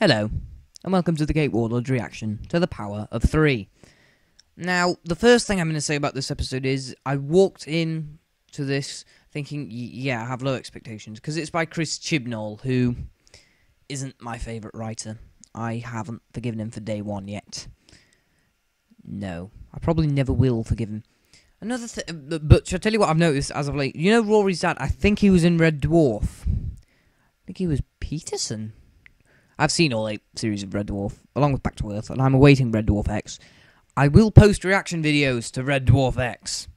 Hello, and welcome to the CakeWarlord reaction to the power of 3. Now, the first thing I'm going to say about this episode is I walked in to this thinking, yeah, I have low expectations, because it's by Chris Chibnall, who isn't my favourite writer. I haven't forgiven him for day one yet. No, I probably never will forgive him. Another thing, but shall I tell you what I've noticed as of late? You know Rory's dad, I think he was in Red Dwarf. I think he was Peterson. I've seen all 8 series of Red Dwarf, along with Back to Earth, and I'm awaiting Red Dwarf X. I will post reaction videos to Red Dwarf X,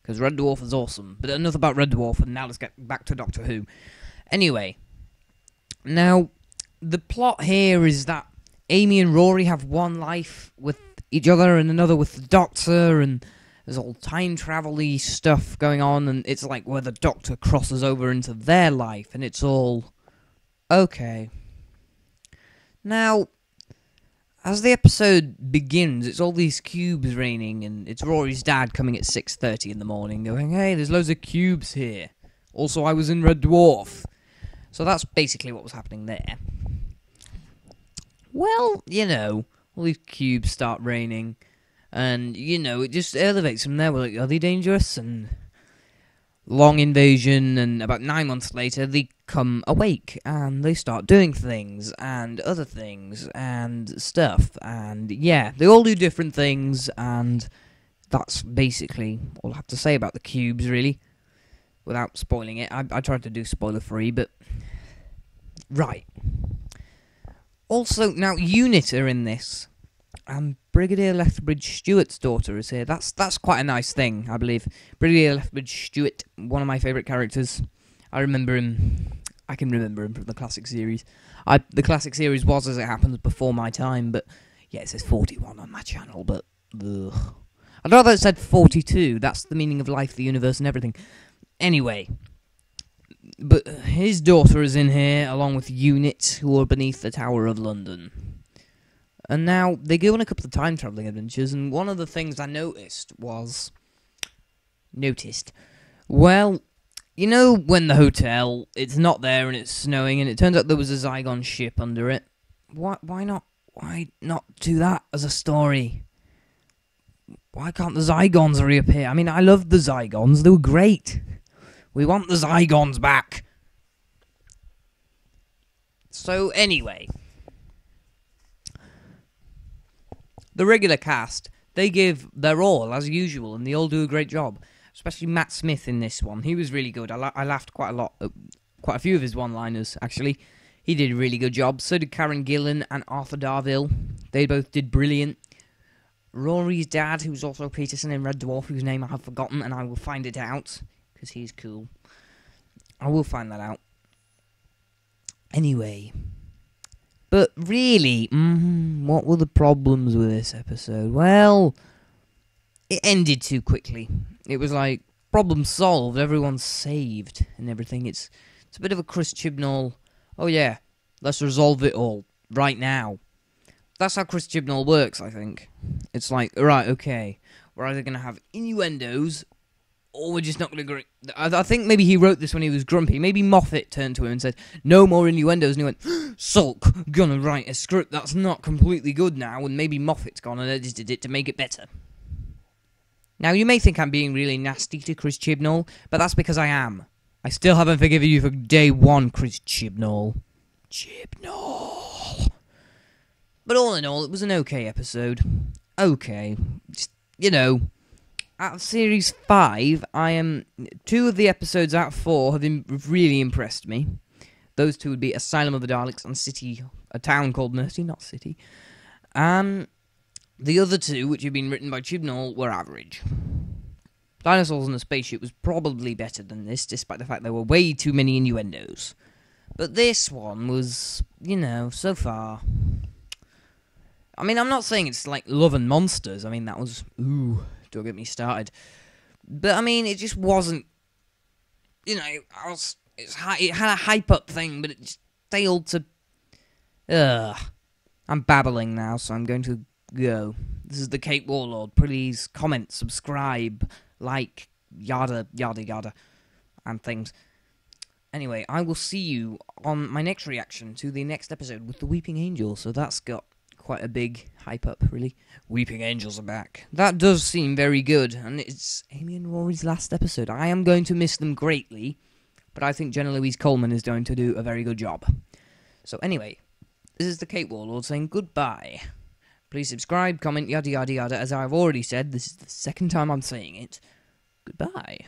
because Red Dwarf is awesome. But enough about Red Dwarf, and now let's get back to Doctor Who. Anyway, now, the plot here is that Amy and Rory have one life with each other and another with the Doctor, and there's all time travel-y stuff going on, and it's like where the Doctor crosses over into their life, and it's all okay. Now, as the episode begins, it's all these cubes raining, and it's Rory's dad coming at 6:30 in the morning, going, "Hey, there's loads of cubes here. Also, I was in Red Dwarf." So that's basically what was happening there. Well, you know, all these cubes start raining, and, you know, it just elevates from there. We're like, are they dangerous? And long invasion, and about 9 months later, they come awake, and they start doing things, and other things, and stuff, and yeah, they all do different things, and that's basically all I have to say about the cubes, really, without spoiling it. I tried to do spoiler-free, but right. Also, now, Unit are in this, and Brigadier Lethbridge Stewart's daughter is here. That's quite a nice thing, I believe. Brigadier Lethbridge Stewart, one of my favourite characters. I remember him. I can remember him from the classic series. The classic series was, as it happens, before my time, but yeah, it says 41 on my channel, but ugh. I'd rather it said 42. That's the meaning of life, the universe, and everything. Anyway, but his daughter is in here, along with Unit, who are beneath the Tower of London. And now, they go on a couple of time-travelling adventures, and one of the things I noticed was... Well, you know when the hotel, it's not there and it's snowing, and it turns out there was a Zygon ship under it? Why not do that as a story? Why can't the Zygons reappear? I mean, I loved the Zygons, they were great. We want the Zygons back. So, anyway... The regular cast, they give their all, as usual, and they all do a great job. Especially Matt Smith in this one. He was really good. I laughed quite a lot at quite a few of his one-liners, actually. He did a really good job. So did Karen Gillan and Arthur Darvill. They both did brilliant. Rory's dad, who's also Peterson in Red Dwarf, whose name I have forgotten, and I will find it out, because he's cool. I will find that out. Anyway... But really, what were the problems with this episode? Well, it ended too quickly. It was like, problem solved, everyone's saved, and everything. It's a bit of a Chris Chibnall, oh yeah, let's resolve it all, right now. That's how Chris Chibnall works, I think. It's like, right, okay, we're either going to have innuendos, or we're just not going to... I think maybe he wrote this when he was grumpy. Maybe Moffat turned to him and said, no more innuendos, and he went, Sulk, gonna write a script that's not completely good now, and maybe Moffat's gone and edited it to make it better. Now, you may think I'm being really nasty to Chris Chibnall, but that's because I am. I still haven't forgiven you for day one, Chris Chibnall. But all in all, it was an okay episode. Okay. Just, you know... Out of Series 5, 2 of the episodes out of 4 have really impressed me. Those 2 would be Asylum of the Daleks and a town called Mercy, not City. The other 2, which have been written by Chibnall, were average. Dinosaurs in a Spaceship was probably better than this, despite the fact there were way too many innuendos. But this one was, you know, so far... I mean, I'm not saying it's like Love and Monsters. I mean, that was... Ooh... Don't get me started. But, I mean, it just wasn't... You know, it had a hype-up thing, but it just failed to... I'm babbling now, so I'm going to go. This is the CakeWarlord. Please comment, subscribe, like, yada, yada, yada, and things. Anyway, I will see you on my next reaction to the next episode with the Weeping Angel. So that's got quite a big hype up, really. Weeping Angels are back. That does seem very good, and it's Amy and Rory's last episode. I am going to miss them greatly, but I think Jenna Louise Coleman is going to do a very good job. So anyway, this is the Cake Warlord saying goodbye. Please subscribe, comment, yada yada yada. As I've already said, this is the second time I'm saying it. Goodbye.